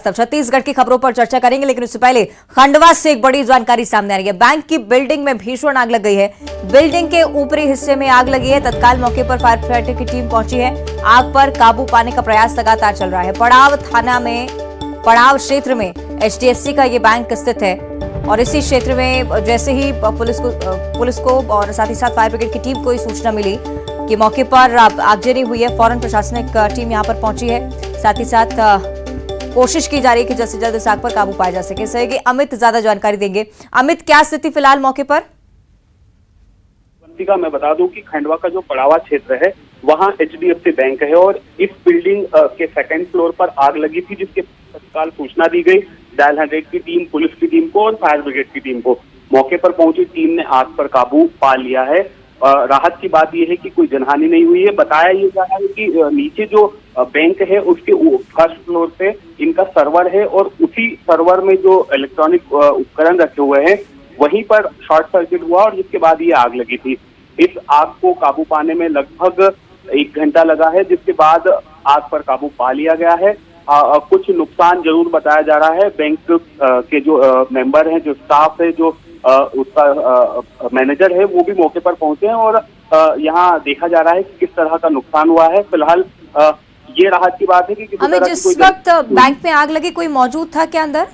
सब छत्तीसगढ़ की खबरों पर चर्चा करेंगे, लेकिन उससे पहले खंडवा से एक बड़ी जानकारी सामने आ रही है। बैंक की बिल्डिंग में भीषण आग लग गई है। बिल्डिंग के ऊपरी हिस्से में आग लगी है। तत्काल मौके पर फायर फाइटर की टीम पहुंची है। आग पर काबू पाने का प्रयास लगातार चल रहा है। पड़ाव क्षेत्र में HDFC का ये बैंक स्थित है और इसी क्षेत्र में जैसे ही पुलिस को और साथ ही साथ फायर ब्रिगेड की टीम को सूचना मिली कि मौके पर आगजनी हुई है, फौरन प्रशासनिक टीम यहां पर पहुंची है। साथ ही साथ कोशिश की जा रही है कि जल्द से जल्द इस आग पर काबू पाया जा सके। सहयोगी अमित ज्यादा जानकारी देंगे। अमित, क्या स्थिति फिलहाल मौके पर? मैं बता दूं कि खंडवा का जो पड़ावा क्षेत्र है वहां HDFC बैंक है और इस बिल्डिंग के सेकंड फ्लोर पर आग लगी थी, जिसके तत्काल सूचना दी गई डायल 100 की टीम, पुलिस की टीम को और फायर ब्रिगेड की टीम को। मौके पर पहुंची टीम ने आग पर काबू पा लिया है। राहत की बात यह है कि कोई जनहानि नहीं हुई है। बताया ये जा रहा है कि नीचे जो बैंक है उसके फर्स्ट फ्लोर पे इनका सर्वर है और उसी सर्वर में जो इलेक्ट्रॉनिक उपकरण रखे हुए हैं वहीं पर शॉर्ट सर्किट हुआ और जिसके बाद ये आग लगी थी। इस आग को काबू पाने में लगभग 1 घंटा लगा है, जिसके बाद आग पर काबू पा लिया गया है। कुछ नुकसान जरूर बताया जा रहा है। बैंक के जो मेंबर हैं, जो स्टाफ है, जो उसका मैनेजर है, वो भी मौके पर पहुंचे हैं और यहाँ देखा जा रहा है कि किस तरह का नुकसान हुआ है। फिलहाल ये राहत की बात है कि जिस वक्त बैंक में आग लगी कोई मौजूद था क्या अंदर?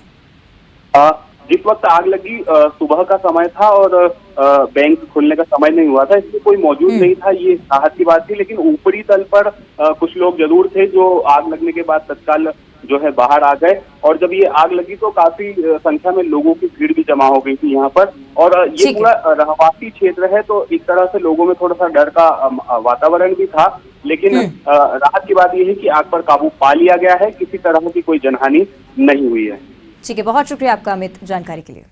जिस वक्त आग लगी सुबह का समय था और बैंक खुलने का समय नहीं हुआ था, इसलिए कोई मौजूद नहीं था। ये राहत की बात थी। लेकिन ऊपरी तल पर कुछ लोग जरूर थे जो आग लगने के बाद तत्काल जो है बाहर आ गए और जब ये आग लगी तो काफी संख्या में लोगों की भीड़ भी जमा हो गई थी यहाँ पर। और ये पूरा रहवासी क्षेत्र है तो एक तरह से लोगों में थोड़ा सा डर का वातावरण भी था। लेकिन राहत की बात यह है कि आग पर काबू पा लिया गया है। किसी तरह की कोई जनहानि नहीं हुई है। ठीक है, बहुत शुक्रिया आपका अमित जानकारी के लिए।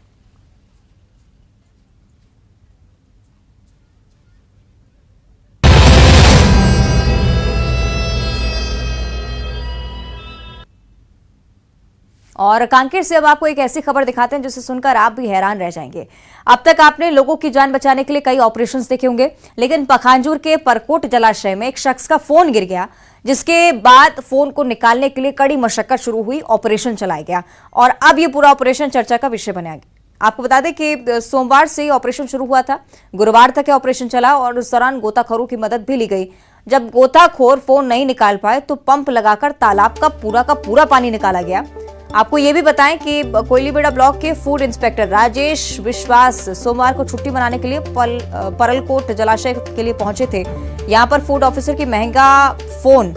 और कांकेर से अब आपको एक ऐसी खबर दिखाते हैं जिसे सुनकर आप भी हैरान रह जाएंगे। अब तक आपने लोगों की जान बचाने के लिए कई ऑपरेशंस देखे होंगे, लेकिन पखांजूर के परकोट जलाशय में एक शख्स का फोन गिर गया, जिसके बाद फोन को निकालने के लिए कड़ी मशक्कत शुरू हुई, ऑपरेशन चलाया गया और अब ये पूरा ऑपरेशन चर्चा का विषय बना गया। आपको बता दें कि सोमवार से ऑपरेशन शुरू हुआ था, गुरुवार तक ऑपरेशन चला और उस दौरान गोताखोरों की मदद भी ली गई। जब गोताखोर फोन नहीं निकाल पाए तो पंप लगाकर तालाब का पूरा पानी निकाला गया। आपको ये भी बताएं कि कोयलीबेड़ा ब्लॉक के फूड इंस्पेक्टर राजेश विश्वास सोमवार को छुट्टी मनाने के लिए परलकोट जलाशय के लिए पहुंचे थे। यहां पर फूड ऑफिसर की महंगा फोन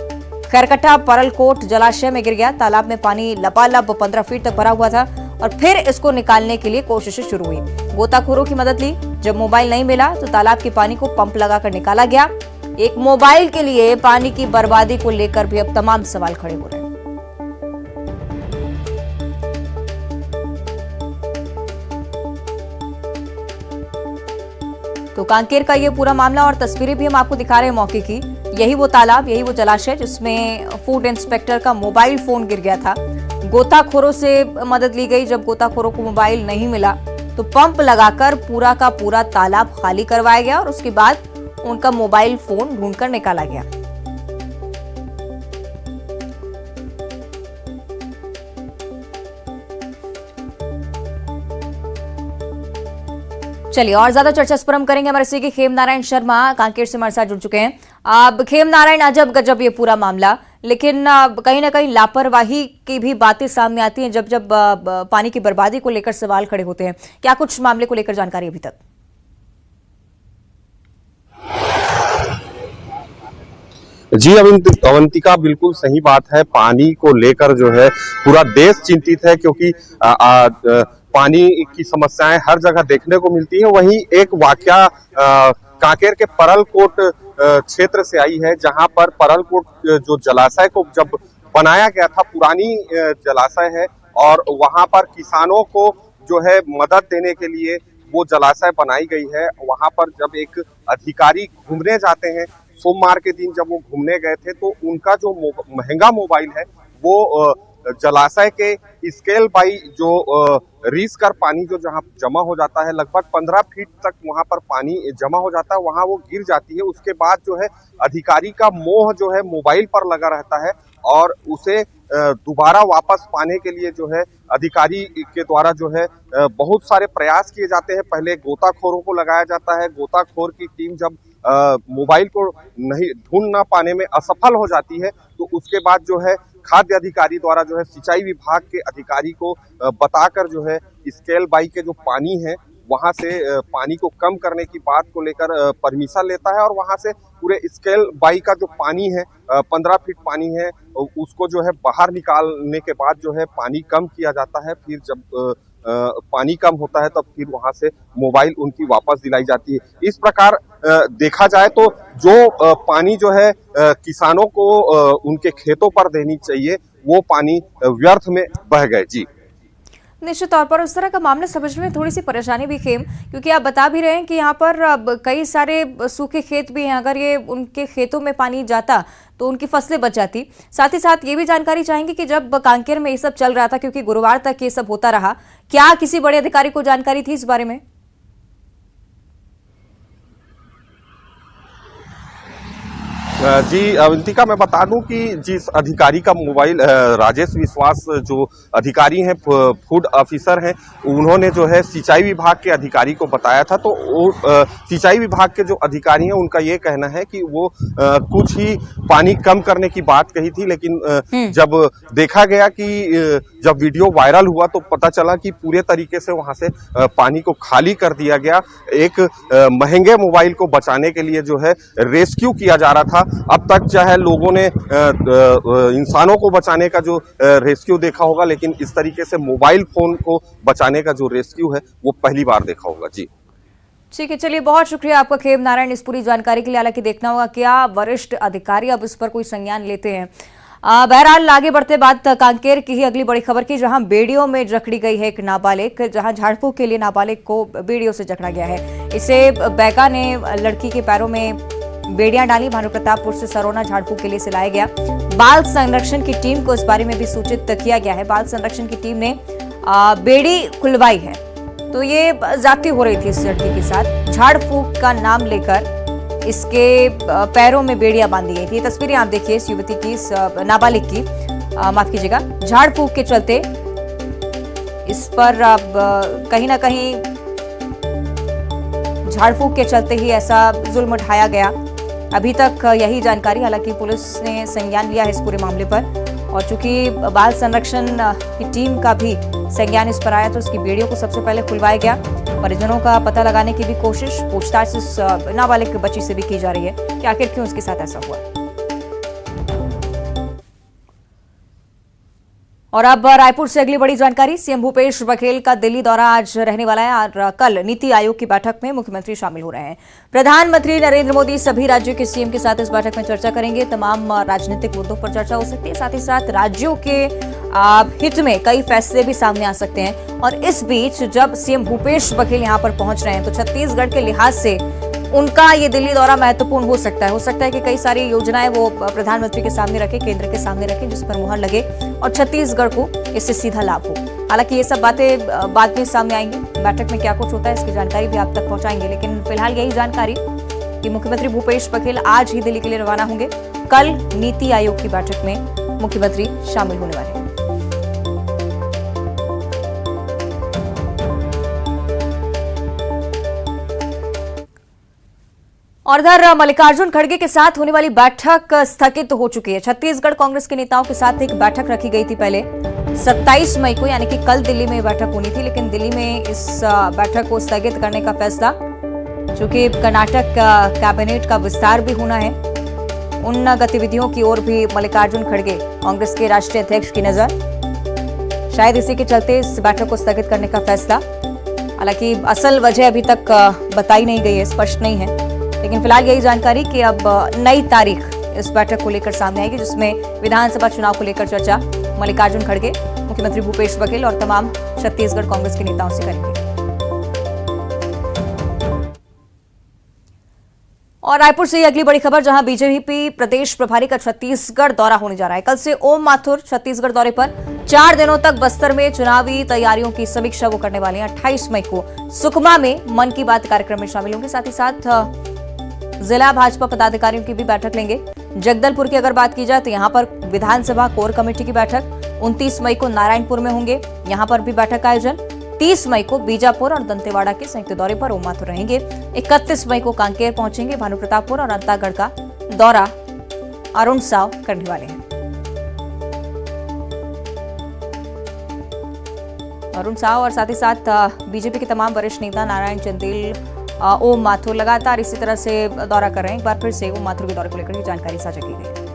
खैरकट्टा परलकोट जलाशय में गिर गया। तालाब में पानी लबालब 15 फीट तक भरा हुआ था और फिर इसको निकालने के लिए कोशिशें शुरू हुई। गोताखोरों की मदद ली। जब मोबाइल नहीं मिला तो तालाब के पानी को पंप लगाकर निकाला गया। एक मोबाइल के लिए पानी की बर्बादी को लेकर भी अब तमाम सवाल खड़े हो रहे हैं। तो कांकेर का ये पूरा मामला और तस्वीरें भी हम आपको दिखा रहे हैं मौके की। यही वो तालाब, यही वो जलाशय जिसमें फूड इंस्पेक्टर का मोबाइल फोन गिर गया था। गोताखोरों से मदद ली गई। जब गोताखोरों को मोबाइल नहीं मिला तो पंप लगाकर पूरा का पूरा तालाब खाली करवाया गया और उसके बाद उनका मोबाइल फोन ढूंढकर निकाला गया। चलिए और ज्यादा चर्चा इस पर हम करेंगे। हमारे सहयोगी खेम नारायण शर्मा कांकेर से हमारे साथ जुड़ चुके हैं। अब खेम नारायण, अजब गजब ये पूरा मामला, लेकिन कहीं ना कहीं लापरवाही की भी बातें सामने आती हैं जब पानी की बर्बादी को लेकर सवाल खड़े होते हैं। क्या कुछ मामले को लेकर जानकारी अभी तक? जी अवंतिका, बिल्कुल सही बात है। पानी को लेकर जो है पूरा देश चिंतित है, क्योंकि पानी की समस्याएं हर जगह देखने को मिलती है। वहीं एक वाकया कांकेर के परलकोट क्षेत्र से आई है, जहां पर परलकोट जो जलाशय को जब बनाया गया था, पुरानी जलाशय है और वहां पर किसानों को जो है मदद देने के लिए वो जलाशय बनाई गई है। वहां पर जब एक अधिकारी घूमने जाते हैं, सोमवार के दिन जब वो घूमने गए थे, तो उनका जो महंगा मोबाइल है वो जलाशय के स्केल बाई जो रीस कर पानी जो जहां जमा हो जाता है, लगभग 15 फीट तक वहां पर पानी जमा हो जाता है, वहां वो गिर जाती है। उसके बाद जो है अधिकारी का मोह जो है मोबाइल पर लगा रहता है और उसे दोबारा वापस पाने के लिए जो है अधिकारी के द्वारा जो है बहुत सारे प्रयास किए जाते हैं। पहले गोताखोरों को लगाया जाता है, गोताखोर की टीम जब मोबाइल को नहीं ढूंढ ना पाने में असफल हो जाती है तो उसके बाद जो है खाद्य अधिकारी द्वारा जो है सिंचाई विभाग के अधिकारी को बताकर जो है स्केल बाई के जो पानी है वहां से पानी को कम करने की बात को लेकर परमिशन लेता है और वहां से पूरे स्केल बाई का जो पानी है 15 फीट पानी है उसको जो है बाहर निकालने के बाद जो है पानी कम किया जाता है। फिर जब पानी कम होता है तब फिर वहां से मोबाइल उनकी वापस दिलाई जाती है। इस प्रकार देखा जाए तो जो पानी जो है किसानों को उनके खेतों पर देनी चाहिए वो पानी व्यर्थ में बह गए। जी निश्चित तौर पर उस तरह का मामला समझने में थोड़ी सी परेशानी भी खेम, क्योंकि आप बता भी रहे हैं कि यहाँ पर अब कई सारे सूखे खेत भी हैं। अगर ये उनके खेतों में पानी जाता तो उनकी फसलें बच जाती। साथ ही साथ ये भी जानकारी चाहेंगे कि जब कांकेर में ये सब चल रहा था, क्योंकि गुरुवार तक ये सब होता रहा, क्या किसी बड़े अधिकारी को जानकारी थी इस बारे में? जी अवंतिका, मैं बता दूं कि जिस अधिकारी का मोबाइल राजेश विश्वास जो अधिकारी हैं फूड ऑफिसर हैं उन्होंने जो है सिंचाई विभाग के अधिकारी को बताया था। तो सिंचाई विभाग के जो अधिकारी हैं उनका ये कहना है कि वो कुछ ही पानी कम करने की बात कही थी, लेकिन जब देखा गया कि जब वीडियो वायरल हुआ तो पता चला कि पूरे तरीके से वहां से पानी को खाली कर दिया गया। एक महंगे मोबाइल को बचाने के लिए जो है रेस्क्यू किया जा रहा था। अब तक चाहे लोगों ने इंसानों को बचाने का जो रेस्क्यू देखा होगा, लेकिन इस तरीके से मोबाइल फोन को बचाने का जो रेस्क्यू है वो पहली बार देखा होगा। जी ठीक है, चलिए बहुत शुक्रिया आपका खेम नारायण इस पूरी जानकारी के लिए। हालांकि देखना होगा क्या वरिष्ठ अधिकारी अब इस पर कोई संज्ञान लेते हैं। बहरहाल आगे बढ़ते बात कांकेर की ही अगली बड़ी खबर की, जहां बेड़ियों में जकड़ी गई है एक नाबालिग, जहां झाड़ फूंक के लिए नाबालिग को बेड़ियों से जकड़ा गया है। इसे बैका ने लड़की के पैरों में बेड़ियां डाली। भानुप्रतापपुर से सरोना झाड़ फूंक के लिए से लाया गया। बाल संरक्षण की टीम को इस बारे में भी सूचित किया गया है। बाल संरक्षण की टीम ने बेड़ी खुलवाई है। तो ये जाती हो रही थी इस लड़की के साथ, झाड़ फूंक का नाम लेकर इसके पैरों में बेड़ियां बांधी गई थी। तस्वीरें आप देखिए इस युवती की, इस नाबालिग की, माफ कीजिएगा, झाड़ फूंक के चलते इस पर अब कहीं ना कहीं झाड़ फूंक के चलते ही ऐसा जुल्म उठाया गया। अभी तक यही जानकारी, हालांकि पुलिस ने संज्ञान लिया है इस पूरे मामले पर, और चूंकि बाल संरक्षण की टीम का भी संज्ञान इस पर आया तो उसकी बेड़ियों को सबसे पहले खुलवाया गया। परिजनों का पता लगाने की भी कोशिश, पूछताछ इस नाबालिग बच्ची से भी की जा रही है कि आखिर क्यों उसके साथ ऐसा हुआ। और अब रायपुर से अगली बड़ी जानकारी, सीएम भूपेश बघेल का दिल्ली दौरा आज रहने वाला है और कल नीति आयोग की बैठक में मुख्यमंत्री शामिल हो रहे हैं। प्रधानमंत्री नरेंद्र मोदी सभी राज्यों के सीएम के साथ इस बैठक में चर्चा करेंगे। तमाम राजनीतिक मुद्दों पर चर्चा हो सकती है, साथ ही साथ राज्यों के हित में कई फैसले भी सामने आ सकते हैं। और इस बीच जब सीएम भूपेश बघेल यहां पर पहुंच रहे हैं तो छत्तीसगढ़ के लिहाज से उनका ये दिल्ली दौरा महत्वपूर्ण हो सकता है। हो सकता है कि कई सारी योजनाएं वो प्रधानमंत्री के सामने रखे, केंद्र के सामने रखे, जिस पर मुहर लगे और छत्तीसगढ़ को इससे सीधा लाभ हो। हालांकि ये सब बातें बाद में सामने आएंगी, बैठक में क्या कुछ होता है इसकी जानकारी भी आप तक पहुंचाएंगे। लेकिन फिलहाल यही जानकारी कि मुख्यमंत्री भूपेश बघेल आज ही दिल्ली के लिए रवाना होंगे। कल नीति आयोग की बैठक में मुख्यमंत्री शामिल होने वाले हैं। और इधर मल्लिकार्जुन खड़गे के साथ होने वाली बैठक स्थगित हो चुकी है। छत्तीसगढ़ कांग्रेस के नेताओं के साथ एक बैठक रखी गई थी पहले 27 मई को, यानी कि कल दिल्ली में बैठक होनी थी, लेकिन दिल्ली में इस बैठक को स्थगित करने का फैसला, चूंकि कर्नाटक कैबिनेट का विस्तार भी होना है, उन गतिविधियों की ओर भी मल्लिकार्जुन खड़गे कांग्रेस के राष्ट्रीय अध्यक्ष की नजर, शायद इसी के चलते इस बैठक को स्थगित करने का फैसला। हालांकि असल वजह अभी तक बताई नहीं गई है, स्पष्ट नहीं है, लेकिन फिलहाल यही जानकारी कि अब नई तारीख इस बैठक को लेकर सामने आएगी, जिसमें विधानसभा चुनाव को लेकर चर्चा मल्लिकार्जुन खड़गे, मुख्यमंत्री भूपेश बघेल और तमाम छत्तीसगढ़ कांग्रेस के नेताओं से करेंगे। और रायपुर से अगली बड़ी खबर, जहां बीजेपी प्रदेश प्रभारी का छत्तीसगढ़ दौरा होने जा रहा है। कल से ओम माथुर छत्तीसगढ़ दौरे पर 4 दिनों तक बस्तर में चुनावी तैयारियों की समीक्षा वो करने वाले हैं। 28 मई को सुकमा में मन की बात कार्यक्रम में शामिल होंगे। साथ ही साथ जिला भाजपा पदाधिकारियों की भी बैठक लेंगे। जगदलपुर की अगर बात की जाए तो यहाँ पर विधानसभा कोर कमेटी की बैठक 29 मई को नारायणपुर में होंगे, यहाँ पर भी बैठक का आयोजन। 30 मई को बीजापुर और दंतेवाड़ा के संयुक्त दौरे पर ओम माथुर रहेंगे। 31 मई को कांकेर पहुंचेंगे। भानुप्रतापपुर और अंतागढ़ का दौरा अरुण साव करने वाले हैं। अरुण साव और साथ ही साथ बीजेपी के तमाम वरिष्ठ नेता नारायण चंदेल, ओम माथुर लगातार इसी तरह से दौरा कर रहे हैं। एक बार फिर से ओम माथुर के दौरे को लेकर जानकारी साझा की गई।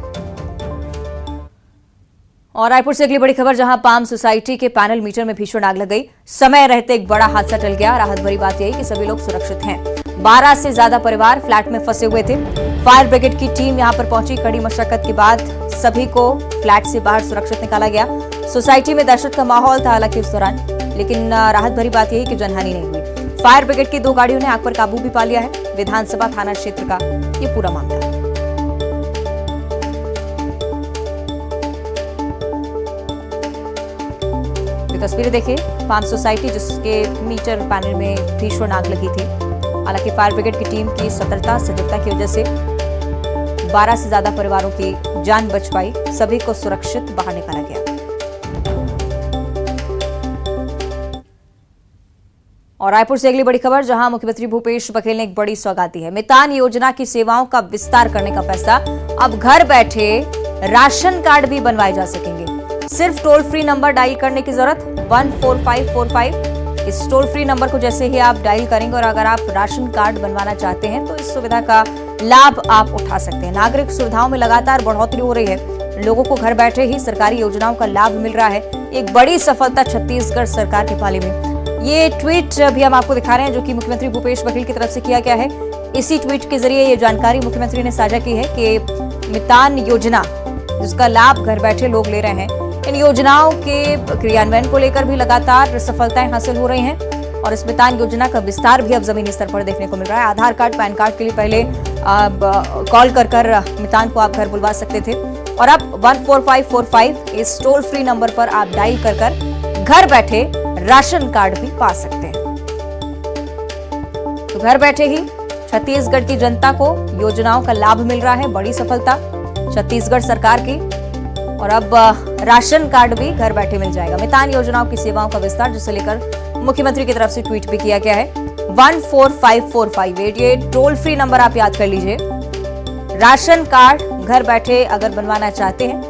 और रायपुर से अगली बड़ी खबर, जहां पाम सोसाइटी के पैनल मीटर में भीषण आग लग गई। समय रहते एक बड़ा हादसा टल गया। राहत भरी बात यही कि सभी लोग सुरक्षित हैं। 12 से ज्यादा परिवार फ्लैट में फंसे हुए थे। फायर ब्रिगेड की टीम यहां पर पहुंची। कड़ी मशक्कत के बाद सभी को फ्लैट से बाहर सुरक्षित निकाला गया। सोसाइटी में दहशत का माहौल था हालांकि उस दौरान, लेकिन राहत भरी बात यही कि जनहानि नहीं हुई। फायर ब्रिगेड की 2 गाड़ियों ने आग पर काबू भी पा लिया है। विधानसभा थाना क्षेत्र का ये पूरा मामला है। तस्वीरें देखिए, पाम सोसाइटी जिसके मीटर पैनल में भीषण आग लगी थी। हालांकि फायर ब्रिगेड की टीम की सतर्कता सजगता की वजह से 12 से ज्यादा परिवारों की जान बच पाई। सभी को सुरक्षित बाहर निकाला गया। और रायपुर से अगली बड़ी खबर, जहां मुख्यमंत्री भूपेश बघेल ने एक बड़ी सौगात दी है। मितान योजना की सेवाओं का विस्तार करने का फैसला। अब घर बैठे राशन कार्ड भी बनवाए जा सकेंगे। सिर्फ टोल फ्री नंबर डायल करने की जरूरत, 14545। इस टोल फ्री नंबर को जैसे ही आप डायल करेंगे और अगर आप राशन कार्ड बनवाना चाहते हैं तो इस सुविधा का लाभ आप उठा सकते हैं। नागरिक सुविधाओं में लगातार बढ़ोतरी हो रही है। लोगों को घर बैठे ही सरकारी योजनाओं का लाभ मिल रहा है। एक बड़ी सफलता छत्तीसगढ़ सरकार के पाले में। ये ट्वीट भी हम आपको दिखा रहे हैं जो कि मुख्यमंत्री भूपेश बघेल की तरफ से किया गया है। इसी ट्वीट के जरिए ये जानकारी मुख्यमंत्री ने साझा की है कि मितान योजना जिसका लाभ घर बैठे लोग ले रहे हैं, इन योजनाओं के क्रियान्वयन को लेकर भी लगातार सफलताएं हासिल हो रही हैं। और इस मितान योजना का विस्तार भी अब जमीनी स्तर पर देखने को मिल रहा है। आधार कार्ड, पैन कार्ड के लिए पहले कॉल कर मितान को आप घर बुलवा सकते थे और अब 14545 इस टोल फ्री नंबर पर आप डायल कर घर बैठे राशन कार्ड भी पा सकते हैं। तो घर बैठे ही छत्तीसगढ़ की जनता को योजनाओं का लाभ मिल रहा है। बड़ी सफलता छत्तीसगढ़ सरकार की। और अब राशन कार्ड भी घर बैठे मिल जाएगा। मितान योजनाओं की सेवाओं का विस्तार जिसे लेकर मुख्यमंत्री की तरफ से ट्वीट भी किया गया है। 14545 ये टोल फ्री नंबर आप याद कर लीजिए। राशन कार्ड घर बैठे अगर बनवाना चाहते हैं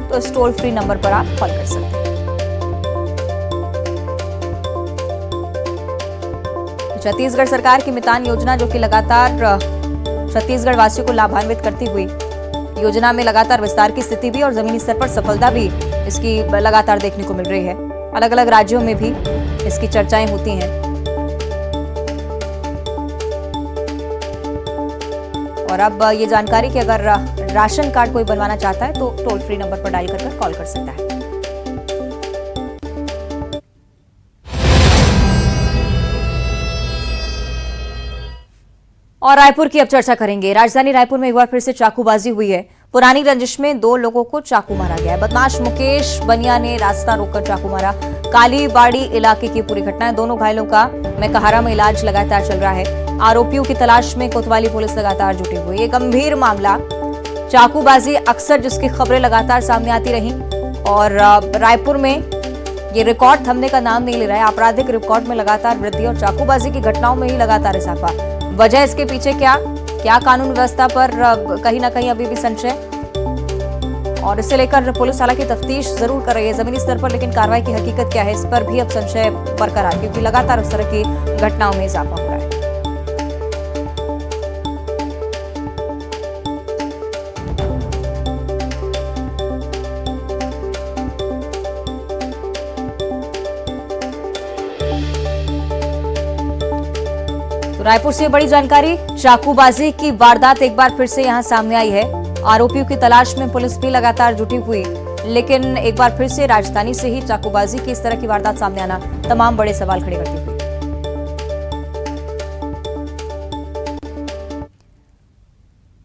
तो इस टोल फ्री नंबर पर आप कॉल कर सकते हैं। छत्तीसगढ़ सरकार की मितान योजना जो कि लगातार छत्तीसगढ़ वासियों को लाभान्वित करती हुई योजना में लगातार विस्तार की स्थिति भी और जमीनी स्तर पर सफलता भी इसकी लगातार देखने को मिल रही है। अलग अलग राज्यों में भी इसकी चर्चाएं होती हैं। और अब ये जानकारी कि अगर राशन कार्ड कोई बनवाना चाहता है तो टोल फ्री नंबर पर डायल कर कॉल कर सकता है। और रायपुर की अब चर्चा करेंगे। राजधानी रायपुर में एक बार फिर से चाकूबाजी हुई है। पुरानी रंजिश में 2 लोगों को चाकू मारा गया है। बदमाश मुकेश बनिया ने रास्ता रोककर चाकू मारा। कालीबाड़ी इलाके की पूरी घटना है। दोनों घायलों का मेकहारा में इलाज लगातार चल रहा है। आरोपियों की तलाश में कोतवाली पुलिस लगातार जुटी हुई। ये गंभीर मामला चाकूबाजी अक्सर जिसकी खबरें लगातार सामने आती रही और रायपुर में ये रिकॉर्ड थमने का नाम नहीं ले रहा है। आपराधिक रिकॉर्ड में लगातार वृद्धि और चाकूबाजी की घटनाओं में ही लगातार इजाफा। वजह इसके पीछे क्या कानून व्यवस्था पर कहीं ना कहीं अभी भी संशय और इसे लेकर पुलिस हालांकि तफ्तीश जरूर कर रही है जमीनी स्तर पर, लेकिन कार्रवाई की हकीकत क्या है इस पर भी अब संशय बरकरार, क्योंकि लगातार उस तरह की घटनाओं में इजाफा हो रहा है। रायपुर से बड़ी जानकारी, चाकूबाजी की वारदात एक बार फिर से यहां सामने आई है। आरोपियों की तलाश में पुलिस भी लगातार जुटी हुई, लेकिन एक बार फिर से राजधानी से ही चाकूबाजी की इस तरह की वारदात सामने आना तमाम बड़े सवाल खड़े करती हुई।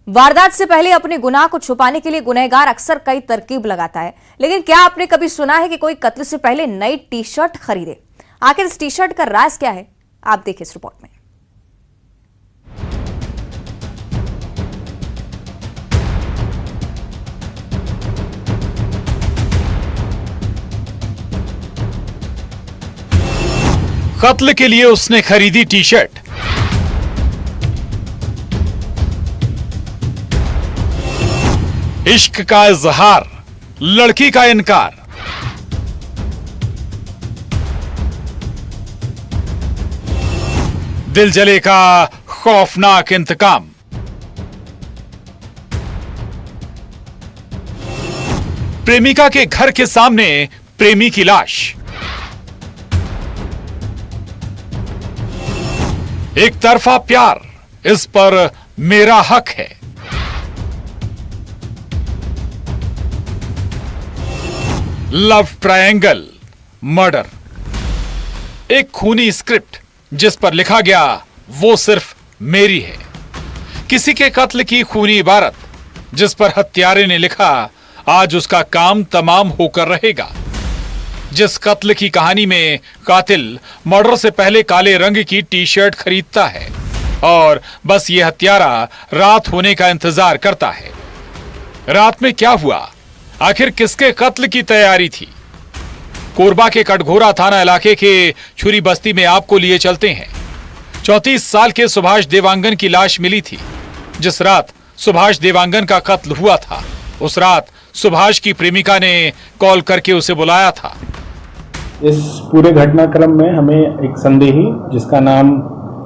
वारदात से पहले अपने गुनाह को छुपाने के लिए गुनहगार अक्सर कई तरकीब लगाता है, लेकिन क्या आपने कभी सुना है कि कोई कत्ल से पहले नई टी शर्ट खरीदे? आखिर इस टी शर्ट का राज क्या है, आप देखिए इस रिपोर्ट में। कत्ल के लिए उसने खरीदी टी शर्ट। इश्क का इजहार, लड़की का इनकार। दिल जले का खौफनाक इंतकाम। प्रेमिका के घर के सामने प्रेमी की लाश। एक तरफा प्यार, इस पर मेरा हक है। Love triangle, murder. एक खूनी स्क्रिप्ट जिस पर लिखा गया वो सिर्फ मेरी है। किसी के कत्ल की खूनी इबारत जिस पर हत्यारे ने लिखा आज उसका काम तमाम होकर रहेगा। जिस कत्ल की कहानी में कातिल मर्डर से पहले काले रंग की टी शर्ट खरीदता है और बस ये हत्यारा रात होने का इंतजार करता है। रात में क्या हुआ? आखिर किसके कत्ल की तैयारी थी? कोरबा के कटघोरा थाना इलाके के छुरी बस्ती में आपको लिए चलते हैं। 34 साल के सुभाष देवांगन की लाश मिली थी। जिस रात सुभाष देवांगन का कत्ल हुआ था उस रात सुभाष की प्रेमिका ने कॉल करके उसे बुलाया था। इस पूरे घटनाक्रम में हमें एक संदेही जिसका नाम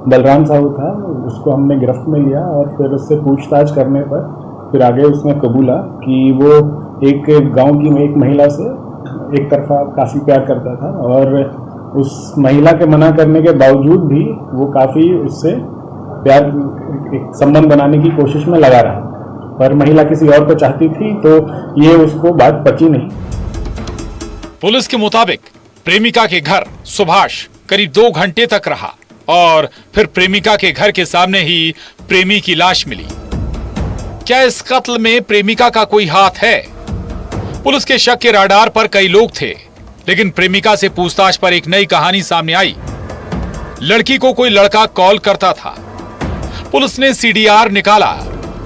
बलराम साहू था उसको हमने गिरफ्त में लिया और फिर उससे पूछताछ करने पर फिर आगे उसने कबूला कि वो एक गांव की एक महिला से एक तरफा काफ़ी प्यार करता था और उस महिला के मना करने के बावजूद भी वो काफ़ी उससे प्यार एक संबंध बनाने की कोशिश में लगा रहा। पर महिला किसी और को चाहती थी तो ये उसको बात पची नहीं। पुलिस के मुताबिक प्रेमिका के घर सुभाष करीब 2 घंटे तक रहा और फिर प्रेमिका के घर के सामने ही प्रेमी की लाश मिली। क्या इस कत्ल में प्रेमिका का कोई हाथ है? पुलिस के शक के राडार पर कई लोग थे, लेकिन प्रेमिका से पूछताछ पर एक नई कहानी सामने आई। लड़की को कोई लड़का कॉल करता था। पुलिस ने सीडीआर निकाला।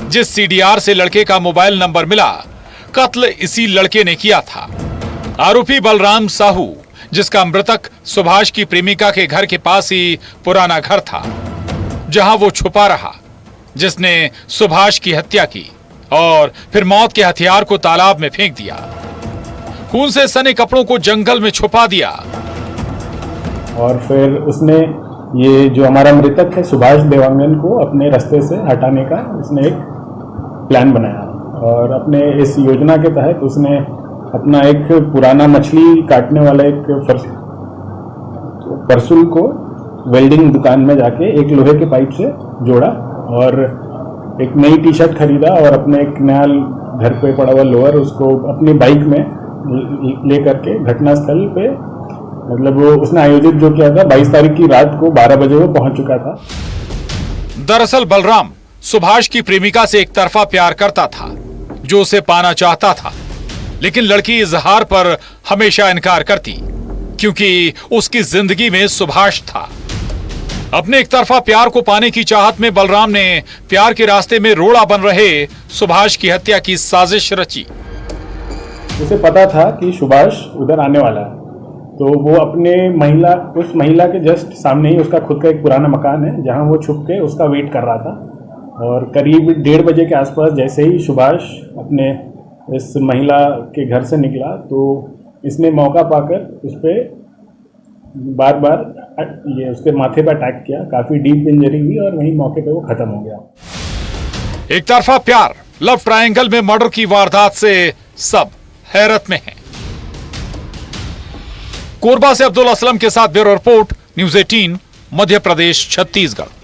जिस सीडीआर से लड़के का मोबाइल नंबर मिला, कत्ल इसी लड़के ने किया था। आरोपी बलराम साहू, जिसका मृतक सुभाष की प्रेमिका के घर के पास ही पुराना घर था, जहां वो छुपा रहा, जिसने सुभाष की हत्या की और फिर मौत के हथियार को तालाब में फेंक दिया, खून से सने कपड़ों को जंगल में छुपा दिया। और फिर उसने ये जो हमारा मृतक है सुभाष देवांगन को अपने रास्ते से हटाने का उसने एक प्लान बनाया और अपने इस योजना के तहत उसने अपना एक पुराना मछली काटने वाला एक परसुल को वेल्डिंग दुकान में जाके एक लोहे के पाइप से जोड़ा और एक नई टी शर्ट खरीदा और अपने एक नया घर पे पड़ा हुआ लोअर उसको अपनी बाइक में ले करके घटनास्थल पे मतलब वो उसने आयोजित जो किया था 22 तारीख की रात को 12 बजे वो पहुंच चुका था। दरअसल बलराम सुभाष की प्रेमिका से एक तरफा प्यार करता था, जो उसे पाना चाहता था, लेकिन लड़की इजहार पर हमेशा इनकार करती क्योंकि उसकी जिंदगी में सुभाष था। अपने एक तरफा प्यार को पाने की चाहत में बलराम ने प्यार के रास्ते में रोड़ा बन रहे सुभाष की हत्या की साजिश रची। उसे पता था कि सुभाष उधर आने वाला है, तो वो अपने उस महिला के जस्ट सामने ही उसका खुद का एक पुराना मकान है जहां वो छुप के उसका वेट कर रहा था। और करीब 1:30 बजे के आसपास जैसे ही सुभाष अपने इस महिला के घर से निकला तो इसने मौका पाकर उस पर बार बार ये उसके माथे पर अटैक किया। काफी डीप इंजरी हुई और वहीं मौके पे वो खत्म हो गया। एक तरफा प्यार, लव ट्रायंगल में मर्डर की वारदात से सब हैरत में हैं। कोरबा से अब्दुल असलम के साथ bureau report, news 18, Madhya Pradesh, Chhattisgarh.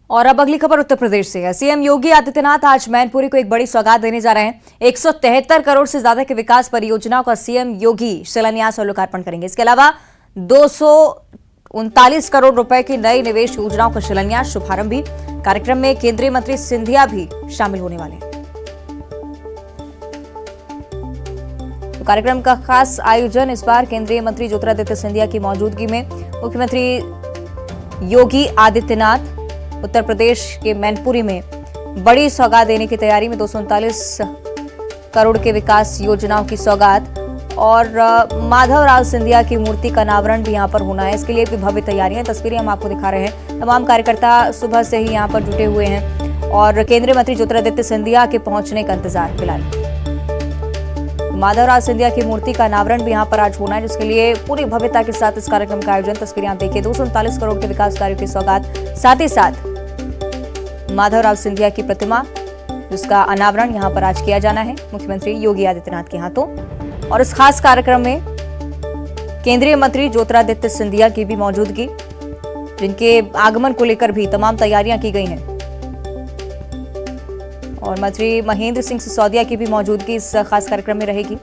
और अब अगली खबर उत्तर प्रदेश से है। सीएम योगी आदित्यनाथ आज मैनपुरी को एक बड़ी सौगात देने जा रहे हैं। 173 करोड़ से ज्यादा की विकास परियोजनाओं का सीएम योगी शिलान्यास और लोकार्पण करेंगे। इसके अलावा 239 करोड़ रुपए की नई निवेश योजनाओं का शिलान्यास, शुभारंभ भी। कार्यक्रम में केंद्रीय मंत्री सिंधिया भी शामिल होने वाले हैं। तो कार्यक्रम का खास आयोजन इस बार केंद्रीय मंत्री ज्योतिरादित्य सिंधिया की मौजूदगी में मुख्यमंत्री योगी आदित्यनाथ उत्तर प्रदेश के मैनपुरी में बड़ी सौगात देने की तैयारी में 239 करोड़ के विकास योजनाओं की सौगात और माधवराव सिंधिया की मूर्ति का अनावरण भी यहाँ पर होना है। इसके लिए भी भव्य तैयारियां, तस्वीरें हम आपको दिखा रहे हैं। तमाम कार्यकर्ता सुबह से ही यहाँ पर जुटे हुए हैं और केंद्रीय मंत्री ज्योतिरादित्य सिंधिया के पहुंचने का इंतजार फिलहाल। माधवराव सिंधिया की मूर्ति का अनावरण भी यहाँ पर आज होना है, जिसके लिए पूरी भव्यता के साथ इस कार्यक्रम का आयोजन। तस्वीरें आप देखिए, 239 करोड़ के विकास कार्यों की सौगात, साथ ही साथ माधवराव सिंधिया की प्रतिमा जिसका अनावरण यहाँ पर आज किया जाना है मुख्यमंत्री योगी आदित्यनाथ के हाथों। और इस खास कार्यक्रम में केंद्रीय मंत्री ज्योतिरादित्य सिंधिया की भी मौजूदगी, जिनके आगमन को लेकर भी तमाम तैयारियां की गई हैं। और मंत्री महेंद्र सिंह सिसोदिया की भी मौजूदगी इस खास कार्यक्रम में रहेगी।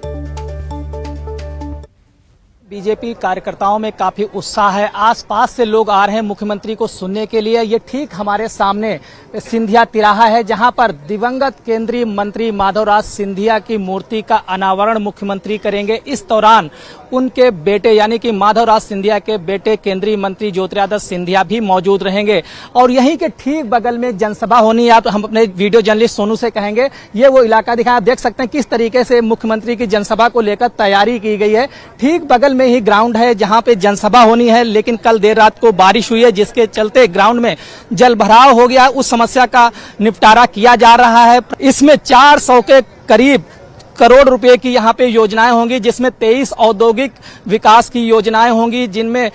बीजेपी कार्यकर्ताओं में काफी उत्साह है। आसपास से लोग आ रहे हैं मुख्यमंत्री को सुनने के लिए। ये ठीक हमारे सामने सिंधिया तिराहा है, जहां पर दिवंगत केंद्रीय मंत्री माधवराव सिंधिया की मूर्ति का अनावरण मुख्यमंत्री करेंगे। इस दौरान उनके बेटे यानी कि माधवराव सिंधिया के बेटे केंद्रीय मंत्री ज्योतिरादित्य सिंधिया भी मौजूद रहेंगे। और यहीं के ठीक बगल में जनसभा होनी है। आप हम अपने वीडियो जर्नलिस्ट सोनू से कहेंगे ये वो इलाका दिखाएं। आप देख सकते हैं किस तरीके से मुख्यमंत्री की जनसभा को लेकर तैयारी की गई है। ठीक बगल में ही ग्राउंड है जहां पे जनसभा होनी है, लेकिन कल देर रात को बारिश हुई है, जिसके चलते ग्राउंड में जल भराव हो गया। उस समस्या का निपटारा किया जा रहा है। इसमें 400 के करीब करोड़ रुपए की यहाँ पे योजनाएं होंगी, जिसमें 23 औद्योगिक विकास की योजनाएं होंगी, जिनमें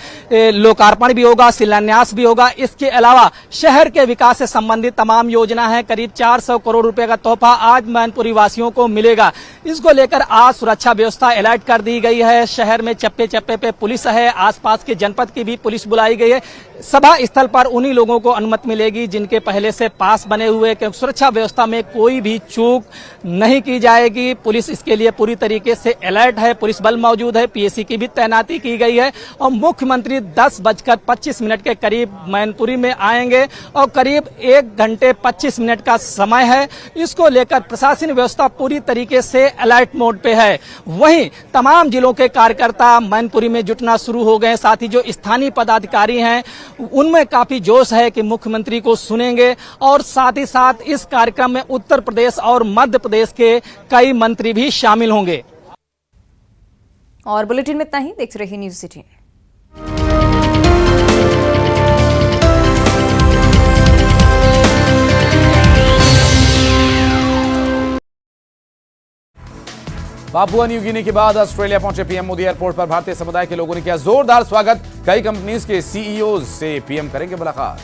लोकार्पण भी होगा, शिलान्यास भी होगा। इसके अलावा शहर के विकास से संबंधित तमाम योजना है। करीब 400 करोड़ रुपए का तोहफा आज मैनपुरी वासियों को मिलेगा। इसको लेकर आज सुरक्षा व्यवस्था अलर्ट कर दी गई है। शहर में चप्पे चप्पे पे पुलिस है, आसपास के जनपद की भी पुलिस बुलाई गई है। सभा स्थल पर उन्हीं लोगों को अनुमति मिलेगी जिनके पहले से पास बने हुए, क्योंकि सुरक्षा व्यवस्था में कोई भी चूक नहीं की जाएगी। पुलिस इसके लिए पूरी तरीके से अलर्ट है, पुलिस बल मौजूद है, पीएसी की भी तैनाती की गई है। और मुख्यमंत्री 10:25 के करीब मैनपुरी में आएंगे और करीब 1 घंटे 25 मिनट का समय है। इसको लेकर प्रशासनिक व्यवस्था पूरी तरीके से अलर्ट मोड पे है। वहीं तमाम जिलों के कार्यकर्ता मैनपुरी में जुटना शुरू हो गए। साथ ही जो स्थानीय पदाधिकारी हैं उनमें काफी जोश है कि मुख्यमंत्री को सुनेंगे। और साथ ही साथ इस कार्यक्रम में उत्तर प्रदेश और मध्य प्रदेश के कई मंत्री भी शामिल होंगे। और बुलेटिन में इतना ही। देखते रहिए न्यूज़ 18। पापुआ न्यू गिनी के बाद ऑस्ट्रेलिया पहुंचे पीएम मोदी। एयरपोर्ट पर भारतीय समुदाय के लोगों ने किया जोरदार स्वागत। कई कंपनीज के सीईओ से पीएम करेंगे मुलाकात।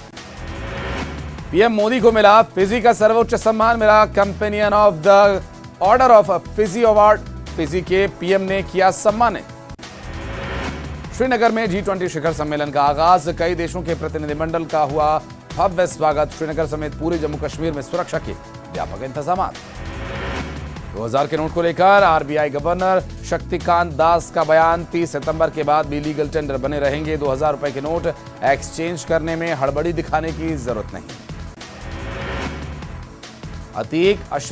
पीएम मोदी को मिला फिजी का सर्वोच्च सम्मान, मिला companion of the order of Fiji award. Fiji के पीएम ने किया सम्मानित। श्रीनगर में G20 शिखर सम्मेलन का आगाज, कई देशों के प्रतिनिधिमंडल का हुआ भव्य स्वागत। श्रीनगर समेत पूरे जम्मू कश्मीर में सुरक्षा के व्यापक इंतजाम। 2000 के नोट को लेकर आरबीआई गवर्नर शक्तिकांत दास का बयान, 30 सितंबर के बाद भी लीगल टेंडर बने रहेंगे। 2000 रुपए के नोट एक्सचेंज करने में हड़बड़ी दिखाने की जरूरत नहीं। अतीक अशरफ